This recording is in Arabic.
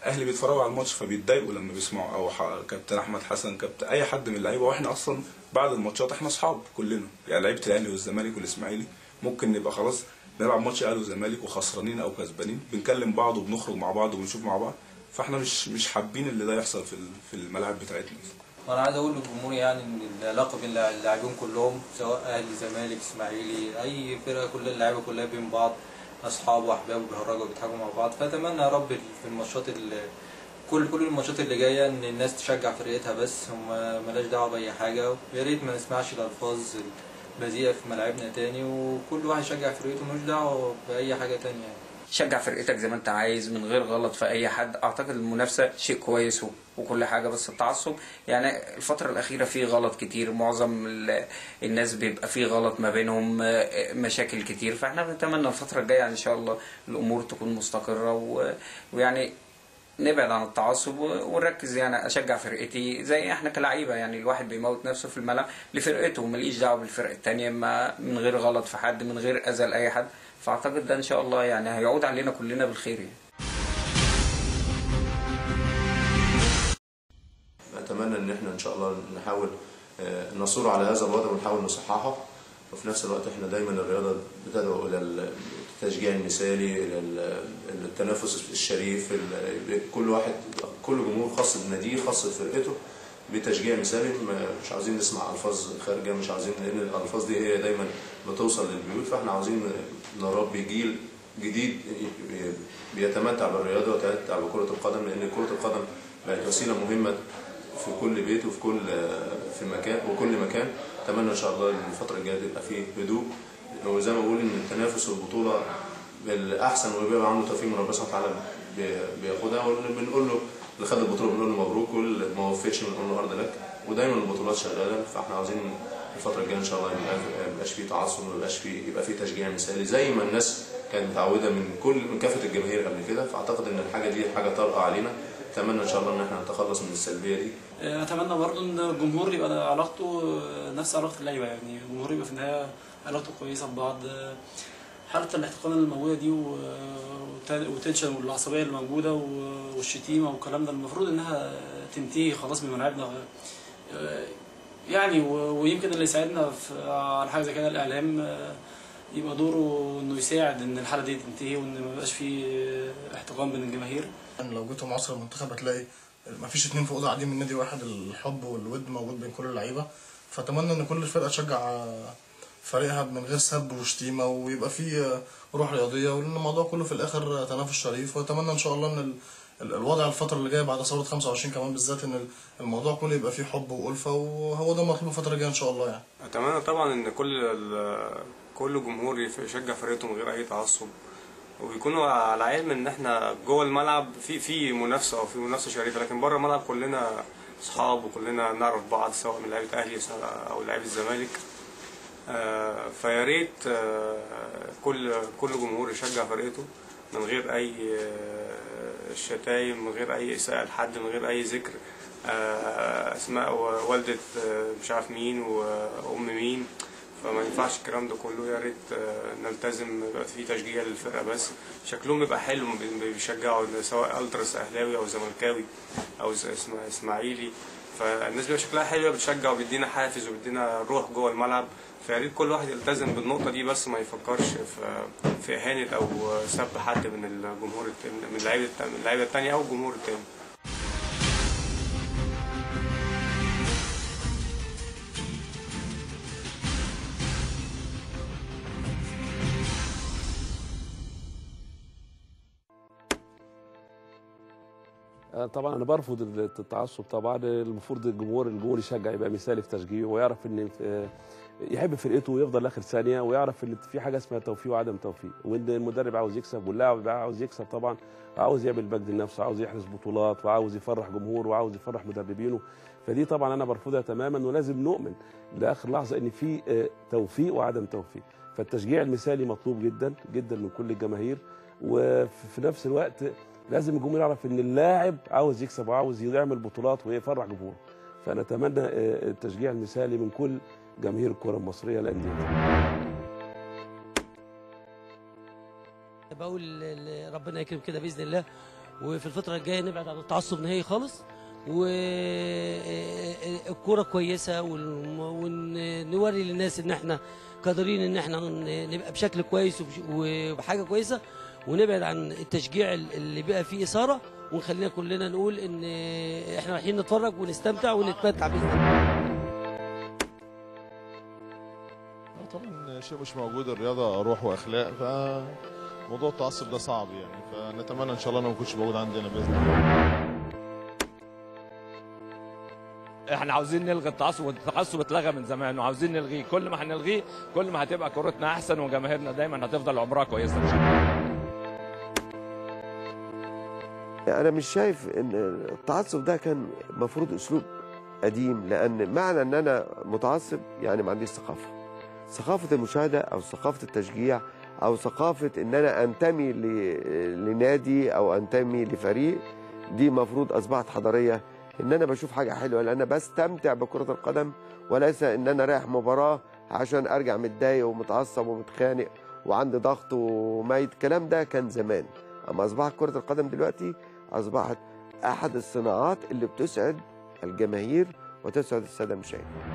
اهلي بيتفرجوا على الماتش فبيتضايقوا لما بيسمعوا، او كابتن احمد حسن، كابتن اي حد من اللعيبه. واحنا اصلا بعد الماتشات احنا اصحاب كلنا، يعني لعيبه الاهلي والزمالك والاسماعيلي ممكن نبقى خلاص بنلعب ماتش اهلي وزمالك وخسرانين او كسبانين، بنكلم بعض وبنخرج مع بعض وبنشوف مع بعض. فاحنا مش حابين اللي ده يحصل في الملاعب بتاعتنا. وانا عايز اقول للجمهور يعني ان العلاقه بين اللاعبين كلهم سواء اهلي زمالك اسماعيلي اي فرقه، كل اللعيبه كلها بين بعض اصحاب واحباب وبيهرجوا وبيضحكوا مع بعض. فاتمنى يا رب في الماتشات كل الماتشات اللي جايه ان الناس تشجع فرقتها بس، هم ملاش دعوه باي حاجه. ويا ريت ما نسمعش الالفاظ البذيئه في ملاعبنا تاني، وكل واحد يشجع فرقته ملوش دعوه باي حاجه تانيه يعني. شجع فرقتك زي ما انت عايز من غير غلط في اي حد. اعتقد المنافسه شيء كويس وكل حاجه، بس التعصب يعني الفتره الاخيره فيه غلط كتير، معظم الناس بيبقى فيه غلط ما بينهم، مشاكل كتير. فاحنا بنتمنى الفتره الجايه يعني ان شاء الله الامور تكون مستقره ويعني نبعد عن التعصب ونركز. يعني اشجع فرقتي زي احنا كلاعيبه، يعني الواحد بيموت نفسه في الملعب لفرقته، ماليش دعوه بالفرقه الثانيه، من غير غلط في حد، من غير اذى لاي حد. فاعتقد ده ان شاء الله يعني هيعود علينا كلنا بالخير يعني. اتمنى ان احنا ان شاء الله نحاول نصور على هذا الوضع ونحاول نصححه. وفي نفس الوقت احنا دايما الرياضه بتدعو الى التشجيع المثالي، الى التنافس الشريف، كل جمهور خاص بناديه خاص بفرقته بتشجيع مثالي. مش عاوزين نسمع الفاظ خارجه، مش عاوزين، لان الالفاظ دي هي دايما بتوصل للبيوت. فاحنا عاوزين نربي جيل جديد بيتمتع بالرياضه ويتمتع بكره القدم، لان كره القدم بقت وسيله مهمه في كل بيت وفي كل مكان وكل مكان. اتمنى ان شاء الله ان الفتره الجايه تبقى فيه هدوء، وزي ما بقول ان التنافس والبطوله الاحسن ويبقى عنده توفيق من ربنا سبحانه وتعالى بياخدها. واللي بنقول له اللي خد البطوله بنقول له مبروك، واللي ما وفقش بنقول له هارد لك. ودايما البطولات شغاله، فاحنا عاوزين الفتره الجايه ان شاء الله ما يبقاش فيه تعصب، يبقى فيه تشجيع مثالي زي ما الناس كانت متعوده من كافه الجماهير قبل كده. فاعتقد ان الحاجه دي حاجه طارئه علينا. اتمنى ان شاء الله ان احنا نتخلص من السلبيه دي. اتمنى برضه ان الجمهور يبقى علاقته نفس علاقه اللعيبه، يعني الجمهور يبقى في النهايه علاقته كويسه ببعض. حاله الاحتقان الموجوده دي والتنشن والعصبيه اللي موجوده والشتيمه والكلام ده المفروض انها تنتهي خلاص من ملاعبنا يعني. ويمكن اللي يساعدنا على حاجه زي كده الاعلام، يبقى دوره انه يساعد ان الحاله دي تنتهي وان ما يبقاش في احتقان بين الجماهير. لو جيتوا مصر المنتخب هتلاقي مفيش اتنين في اوضه قاعدين من نادي واحد، الحب والود موجود بين كل اللعيبه. فاتمنى ان كل الفرقه تشجع فريقها من غير سب وشتيمه، ويبقى في روح رياضيه، ولان الموضوع كله في الاخر تنافس شريف. واتمنى ان شاء الله ان الوضع الفتره اللي جايه بعد ثوره 25 كمان بالذات ان الموضوع كله يبقى فيه حب والفه، وهو ده مطلوب الفتره الجايه ان شاء الله يعني. اتمنى طبعا ان كل جمهور يشجع فرقته من غير اي تعصب، ويكونوا على علم ان احنا جوه الملعب في منافسه او في منافسه شريفه، لكن بره الملعب كلنا اصحاب وكلنا نعرف بعض سواء من لعيبه اهلي او لعيبه الزمالك. فيا ريت كل جمهور يشجع فرقته من غير اي شتايم، من غير اي اساءه لحد، من غير اي ذكر اسماء والده مش عارف مين وام مين. فما ينفعش الكلام ده كله. يا ريت نلتزم، يبقى في تشجيع للفرقه بس شكلهم يبقى حلو، بيشجعوا سواء التراس اهلاوي او زملكاوي او اسماعيلي. فالناس بيبقى شكلها حلو، بتشجع وبيدينا حافز وبيدينا روح جوه الملعب. فيا ريت كل واحد يلتزم بالنقطه دي بس، ما يفكرش في اهانه او سب حد من الجمهور من اللعيبه الثانيه او الجمهور الثاني. طبعا انا برفض التعصب. طبعا المفروض الجمهور يشجع، يبقى مثالي في تشجيعه، ويعرف ان يحب فرقته ويفضل لاخر ثانيه، ويعرف ان في حاجه اسمها توفيق وعدم توفيق، وان المدرب عاوز يكسب واللاعب عاوز يكسب طبعا، وعاوز يعمل مجد لنفسه، عاوز يحرز بطولات، وعاوز يفرح جمهوره، وعاوز يفرح مدربينه. فدي طبعا انا برفضها تماما، ولازم نؤمن لاخر لحظه ان في توفيق وعدم توفيق. فالتشجيع المثالي مطلوب جدا جدا من كل الجماهير، وفي نفس الوقت لازم الجمهور يعرف ان اللاعب عاوز يكسب وعاوز يعمل بطولات ويفرح جمهوره. فانا اتمنى التشجيع المثالي من كل جماهير الكره المصريه الانديه. بقول ربنا يكرم كده باذن الله، وفي الفتره الجايه نبعد عن التعصب نهائي خالص، والكوره كويسه، ونوري للناس ان احنا قادرين ان احنا نبقى بشكل كويس وبحاجه كويسه، ونبعد عن التشجيع اللي بقى فيه اثاره، ونخلينا كلنا نقول ان احنا رايحين نتفرج ونستمتع ونتمتع باذن الله. طبعا شيء مش موجود، الرياضه روح واخلاق، فموضوع التعصب ده صعب يعني، فنتمنى ان شاء الله انه ما يكونش موجود عندنا باذن الله. احنا عاوزين نلغي التعصب، والتعصب اتلغى من زمان وعاوزين نلغيه. كل ما هنلغيه كل ما هتبقى كورتنا احسن، وجماهيرنا دايما هتفضل عمرها كويسه ان شاء الله. انا مش شايف ان التعصب ده كان المفروض اسلوب قديم، لان معنى ان انا متعصب يعني ما عنديش ثقافه المشاهده او ثقافه التشجيع او ثقافه ان انا انتمي لنادي او انتمي لفريق. دي مفروض اصبحت حضاريه، ان انا بشوف حاجه حلوه لان انا بستمتع بكره القدم، وليس ان انا رايح مباراه عشان ارجع متضايق ومتعصب ومتخانق وعندي ضغط وميت. الكلام ده كان زمان، اما اصبحت كره القدم دلوقتي اصبحت احد الصناعات اللي بتسعد الجماهير وتسعد الساده المشاهدين.